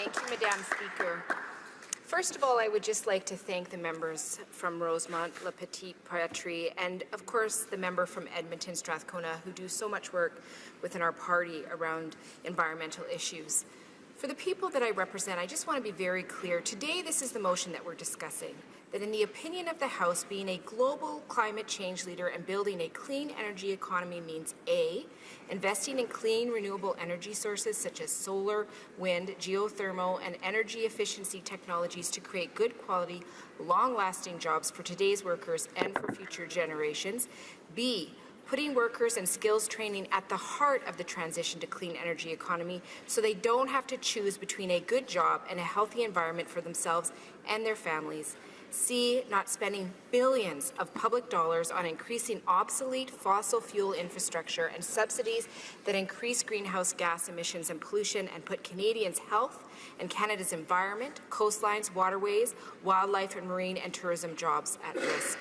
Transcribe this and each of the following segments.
Thank you, Madam Speaker. First of all, I would just like to thank the members from Rosemont, La Petite Patrie, and of course the member from Edmonton, Strathcona, who do so much work within our party around environmental issues. For the people that I represent, I just want to be very clear. Today, this is the motion that we're discussing, that in the opinion of the House, being a global climate change leader and building a clean energy economy means A, investing in clean renewable energy sources such as solar, wind, geothermal, and energy efficiency technologies to create good quality, long-lasting jobs for today's workers and for future generations. B, putting workers and skills training at the heart of the transition to clean energy economy so they don't have to choose between a good job and a healthy environment for themselves and their families. C, not spending billions of public dollars on increasing obsolete fossil fuel infrastructure and subsidies that increase greenhouse gas emissions and pollution and put Canadians' health and Canada's environment, coastlines, waterways, wildlife and marine and tourism jobs at risk.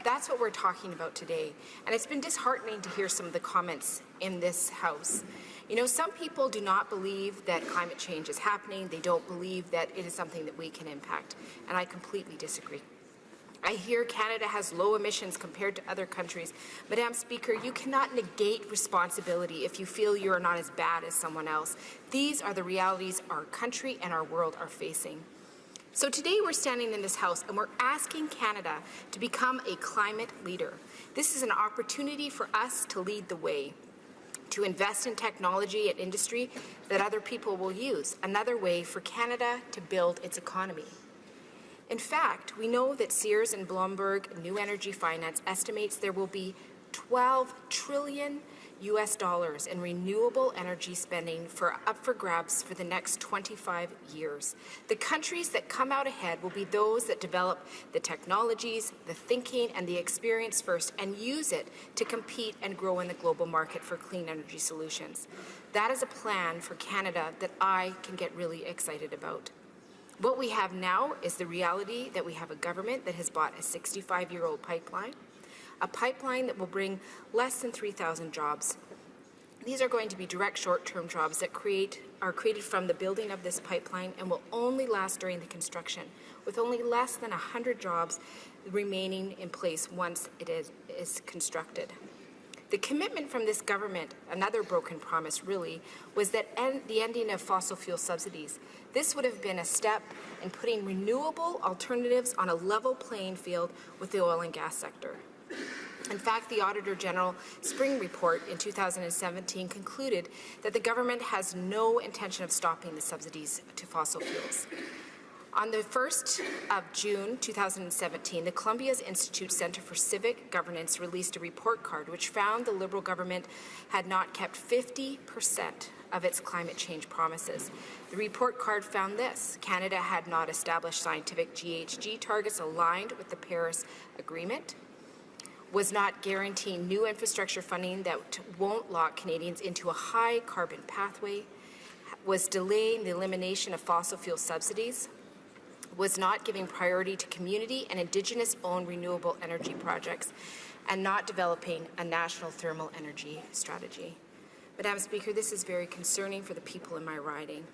That's what we're talking about today. And it's been disheartening to hear some of the comments in this House. You know, some people do not believe that climate change is happening. They don't believe that it is something that we can impact. And I completely disagree. I hear Canada has low emissions compared to other countries. Madam Speaker, you cannot negate responsibility if you feel you are not as bad as someone else. These are the realities our country and our world are facing. So today we're standing in this House and we're asking Canada to become a climate leader. This is an opportunity for us to lead the way, to invest in technology and industry that other people will use, another way for Canada to build its economy. In fact, we know that Sears and Bloomberg New Energy Finance estimates there will be $12 trillion in renewable energy spending up for grabs for the next 25 years. The countries that come out ahead will be those that develop the technologies, the thinking, and the experience first and use it to compete and grow in the global market for clean energy solutions. That is a plan for Canada that I can get really excited about. What we have now is the reality that we have a government that has bought a 65-year-old pipeline, a pipeline that will bring less than 3,000 jobs. These are going to be direct short-term jobs that are created from the building of this pipeline and will only last during the construction, with only less than 100 jobs remaining in place once it is constructed. The commitment from this government, another broken promise really, was that the ending of fossil fuel subsidies. This would have been a step in putting renewable alternatives on a level playing field with the oil and gas sector. In fact, the Auditor General Spring Report in 2017 concluded that the government has no intention of stopping the subsidies to fossil fuels. On the 1st of June 2017, the Columbia's Institute Centre for Civic Governance released a report card which found the Liberal government had not kept 50% of its climate change promises. The report card found this: Canada had not established scientific GHG targets aligned with the Paris Agreement, was not guaranteeing new infrastructure funding that won't lock Canadians into a high carbon pathway, was delaying the elimination of fossil fuel subsidies, was not giving priority to community and Indigenous-owned renewable energy projects, and not developing a national thermal energy strategy. Madam Speaker, this is very concerning for the people in my riding.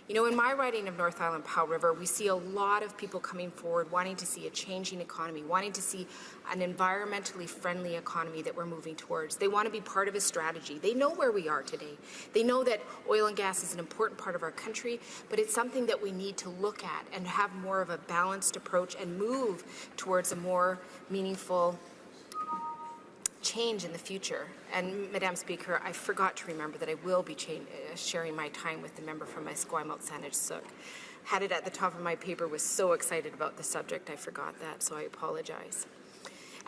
You know, in my riding of North Island Powell River, we see a lot of people coming forward wanting to see a changing economy, wanting to see an environmentally friendly economy that we're moving towards. They want to be part of a strategy. They know where we are today. They know that oil and gas is an important part of our country, but it's something that we need to look at and have more of a balanced approach and move towards a more meaningful change in the future. And Madam Speaker, I forgot to remember that I will be sharing my time with the member from Esquimalt Saanich-Sooke. Had it at the top of my paper, was so excited about the subject, I forgot that, so I apologize.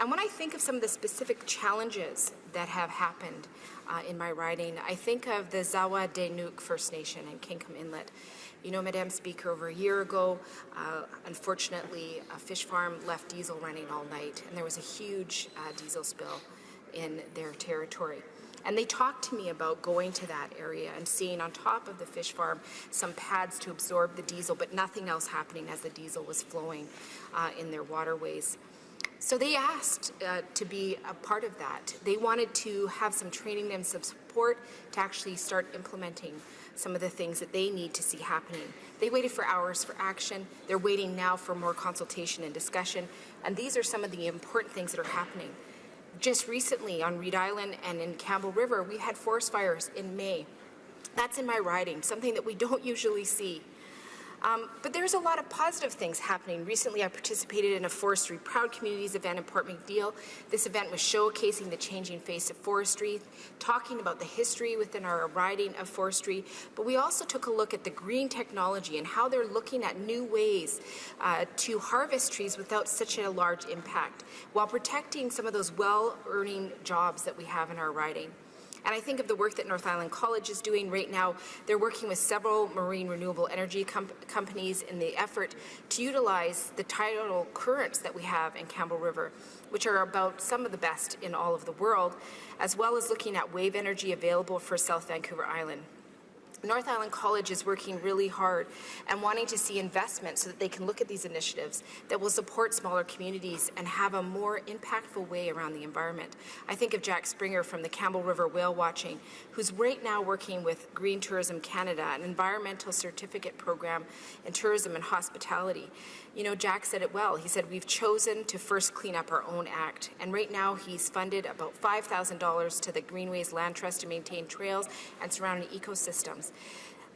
And when I think of some of the specific challenges that have happened in my riding, I think of the Zawa-Denuk First Nation in Kinkum Inlet. You know, Madam Speaker, over a year ago, unfortunately, a fish farm left diesel running all night, and there was a huge diesel spill in their territory. And they talked to me about going to that area and seeing on top of the fish farm some pads to absorb the diesel, but nothing else happening as the diesel was flowing in their waterways. So they asked to be a part of that. They wanted to have some training and some support to actually start implementing some of the things that they need to see happening. They waited for hours for action. They're waiting now for more consultation and discussion. And these are some of the important things that are happening. Just recently on Reed Island and in Campbell River, we had forest fires in May. That's in my riding, something that we don't usually see. But there's a lot of positive things happening. Recently, I participated in a Forestry Proud Communities event in Port McNeill. This event was showcasing the changing face of forestry, talking about the history within our riding of forestry, but we also took a look at the green technology and how they're looking at new ways to harvest trees without such a large impact, while protecting some of those well-earning jobs that we have in our riding. And I think of the work that North Island College is doing right now. They're working with several marine renewable energy companies in the effort to utilize the tidal currents that we have in Campbell River, which are about some of the best in all of the world, as well as looking at wave energy available for South Vancouver Island. North Island College is working really hard and wanting to see investment so that they can look at these initiatives that will support smaller communities and have a more impactful way around the environment. I think of Jack Springer from the Campbell River Whale Watching, who's right now working with Green Tourism Canada, an environmental certificate program in tourism and hospitality. You know, Jack said it well. He said, we've chosen to first clean up our own act. And right now he's funded about $5,000 to the Greenways Land Trust to maintain trails and surrounding ecosystems.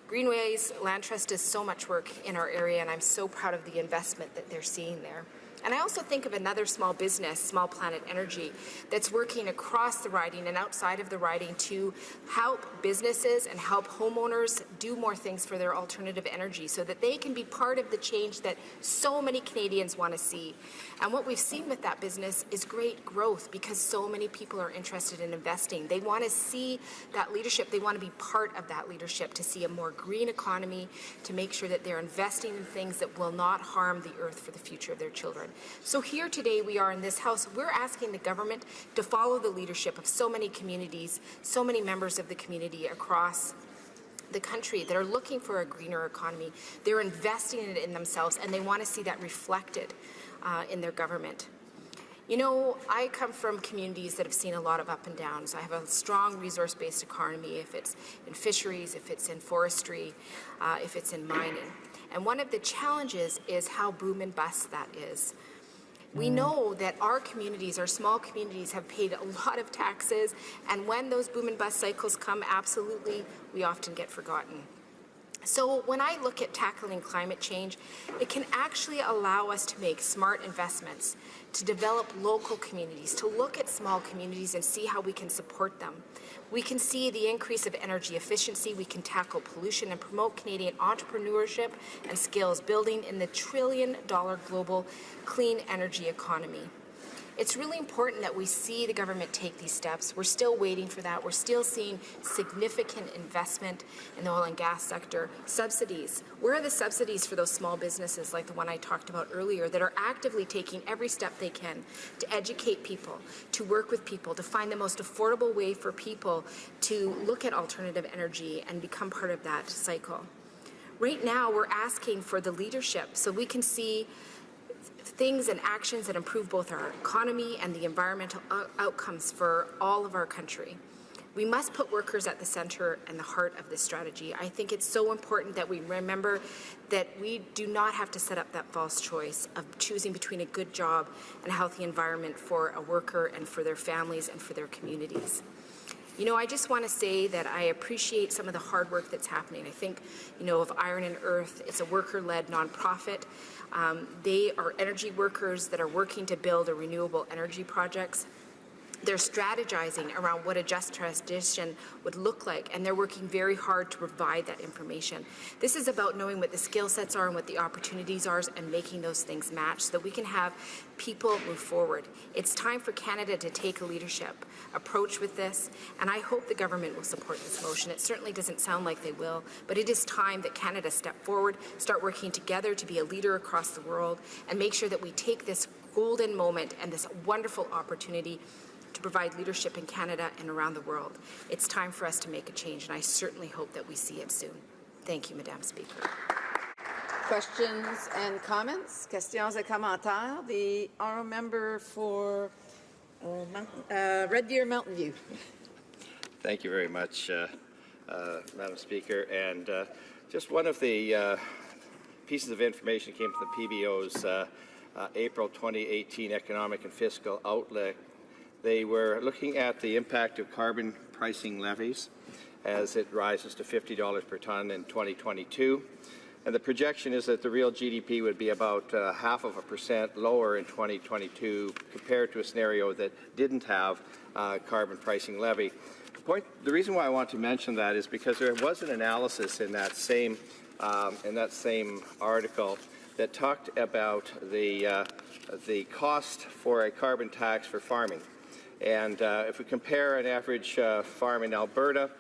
Greenways Land Trust does so much work in our area, and I'm so proud of the investment that they're seeing there. And I also think of another small business, Small Planet Energy, that's working across the riding and outside of the riding to help businesses and help homeowners do more things for their alternative energy so that they can be part of the change that so many Canadians want to see. And what we've seen with that business is great growth because so many people are interested in investing. They want to see that leadership. They want to be part of that leadership to see a more green economy, to make sure that they're investing in things that will not harm the earth for the future of their children. So here today we are in this House, we're asking the government to follow the leadership of so many communities, so many members of the community across the country that are looking for a greener economy. They're investing in it in themselves, and they want to see that reflected in their government. You know, I come from communities that have seen a lot of up and downs. I have a strong resource-based economy, if it's in fisheries, if it's in forestry, if it's in mining. And one of the challenges is how boom and bust that is. We know that our communities, our small communities, have paid a lot of taxes, and when those boom and bust cycles come, absolutely, we often get forgotten. So when I look at tackling climate change, it can actually allow us to make smart investments, to develop local communities, to look at small communities and see how we can support them. We can see the increase of energy efficiency, we can tackle pollution and promote Canadian entrepreneurship and skills building in the trillion-dollar global clean energy economy. It's really important that we see the government take these steps. We're still waiting for that. We're still seeing significant investment in the oil and gas sector. Subsidies. Where are the subsidies for those small businesses like the one I talked about earlier that are actively taking every step they can to educate people, to work with people, to find the most affordable way for people to look at alternative energy and become part of that cycle? Right now, we're asking for the leadership so we can see things and actions that improve both our economy and the environmental outcomes for all of our country. We must put workers at the center and the heart of this strategy. I think it's so important that we remember that we do not have to set up that false choice of choosing between a good job and a healthy environment for a worker and for their families and for their communities. You know, I just want to say that I appreciate some of the hard work that's happening. I think, you know, of Iron and Earth. It's a worker-led nonprofit. They are energy workers that are working to build a renewable energy projects. They're strategizing around what a just transition would look like, and they're working very hard to provide that information. This is about knowing what the skill sets are and what the opportunities are and making those things match so that we can have people move forward. It's time for Canada to take a leadership approach with this, and I hope the government will support this motion. It certainly doesn't sound like they will, but it is time that Canada step forward, start working together to be a leader across the world, and make sure that we take this golden moment and this wonderful opportunity to provide leadership in Canada and around the world. It's time for us to make a change, and I certainly hope that we see it soon. Thank you, Madam Speaker. Questions and comments? Questions et commentaires? The honourable member for Red Deer Mountain View. Thank you very much, Madam Speaker. And just one of the pieces of information came from the PBO's April 2018 Economic and Fiscal Outlook. They were looking at the impact of carbon pricing levies as it rises to $50 per ton in 2022. And the projection is that the real GDP would be about 0.5% lower in 2022 compared to a scenario that didn't have carbon pricing levy. The reason why I want to mention that is because there was an analysis in that same article that talked about the cost for a carbon tax for farming. And if we compare an average farm in Alberta,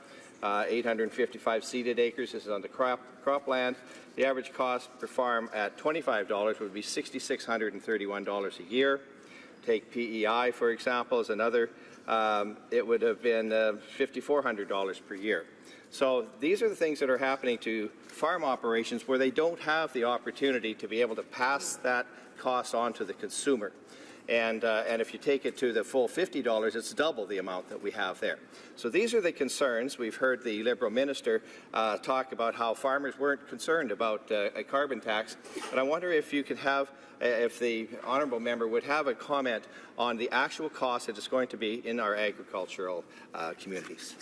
855 seeded acres, this is on the cropland, the average cost per farm at $25 would be $6,631 a year. Take PEI, for example, as another, it would have been $5,400 per year. So these are the things that are happening to farm operations where they don't have the opportunity to be able to pass that cost on to the consumer. And if you take it to the full $50, it's double the amount that we have there. So these are the concerns. We've heard the Liberal minister talk about how farmers weren't concerned about a carbon tax. But I wonder if you could have, if the honourable member would have a comment on the actual cost that it's going to be in our agricultural communities.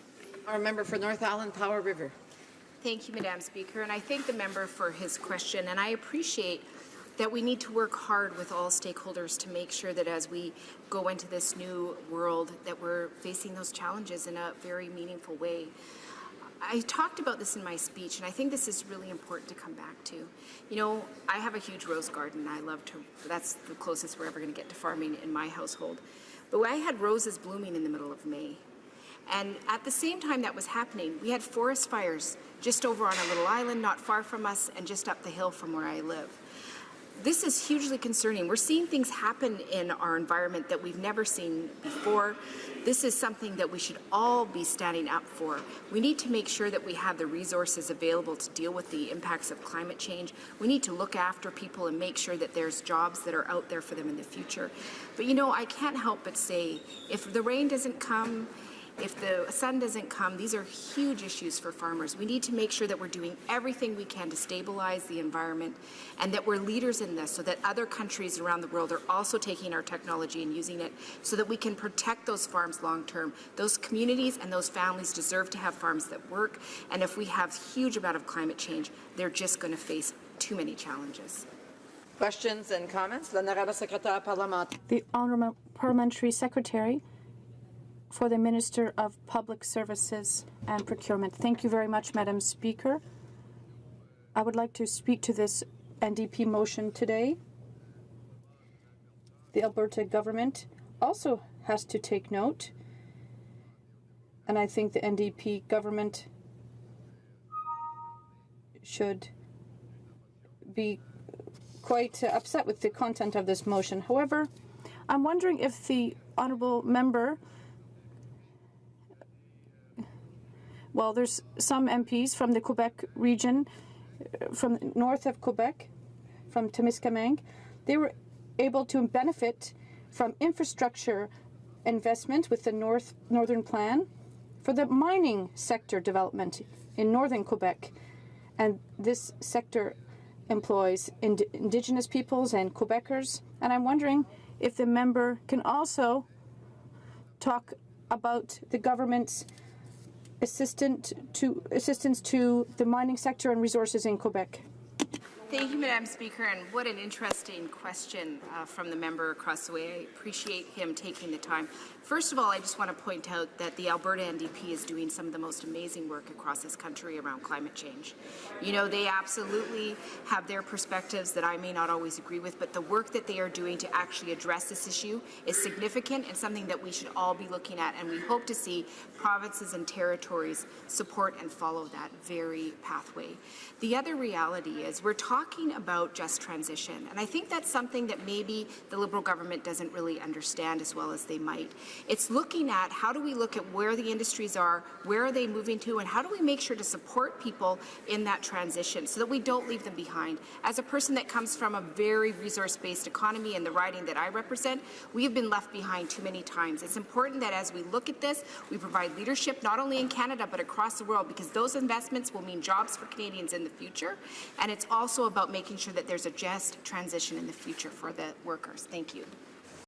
Our member for North Island, Powell River. Thank you, Madam Speaker, and I thank the member for his question, and I appreciate that we need to work hard with all stakeholders to make sure that as we go into this new world that we're facing those challenges in a very meaningful way. I talked about this in my speech, and I think this is really important to come back to. You know, I have a huge rose garden. I love to, that's the closest we're ever going to get to farming in my household. But I had roses blooming in the middle of May. And at the same time that was happening, we had forest fires just over on a little island not far from us and just up the hill from where I live. This is hugely concerning. We're seeing things happen in our environment that we've never seen before. This is something that we should all be standing up for. We need to make sure that we have the resources available to deal with the impacts of climate change. We need to look after people and make sure that there's jobs that are out there for them in the future. But you know, I can't help but say, if the rain doesn't come, if the sun doesn't come, these are huge issues for farmers. We need to make sure that we're doing everything we can to stabilize the environment and that we're leaders in this so that other countries around the world are also taking our technology and using it so that we can protect those farms long term. Those communities and those families deserve to have farms that work, and if we have huge amount of climate change, they're just going to face too many challenges. Questions and comments? L'honorable secrétaire parlementaire. The Honourable Parliamentary Secretary for the Minister of Public Services and Procurement. Thank you very much, Madam Speaker. I would like to speak to this NDP motion today. The Alberta government also has to take note, and I think the NDP government should be quite upset with the content of this motion. However, I'm wondering if the honourable member, well, there's some MPs from the Quebec region, from north of Quebec, from Témiscamingue. They were able to benefit from infrastructure investment with the Northern Plan for the mining sector development in northern Quebec. And this sector employs Indigenous peoples and Quebecers. And I'm wondering if the member can also talk about the government's assistance to the mining sector and resources in Quebec. Thank you, Madam Speaker, and what an interesting question from the member across the way. I appreciate him taking the time. First of all, I just want to point out that the Alberta NDP is doing some of the most amazing work across this country around climate change. You know, they absolutely have their perspectives that I may not always agree with, but the work that they are doing to actually address this issue is significant and something that we should all be looking at, and we hope to see provinces and territories support and follow that very pathway. The other reality is we're talking talking about just transition. And I think that's something that maybe the Liberal government doesn't really understand as well as they might. It's looking at how do we look at where the industries are, where are they moving to, and how do we make sure to support people in that transition so that we don't leave them behind. As a person that comes from a very resource-based economy in the riding that I represent, we have been left behind too many times. It's important that as we look at this, we provide leadership not only in Canada but across the world, because those investments will mean jobs for Canadians in the future, and it's also about making sure that there's a just transition in the future for the workers. Thank you.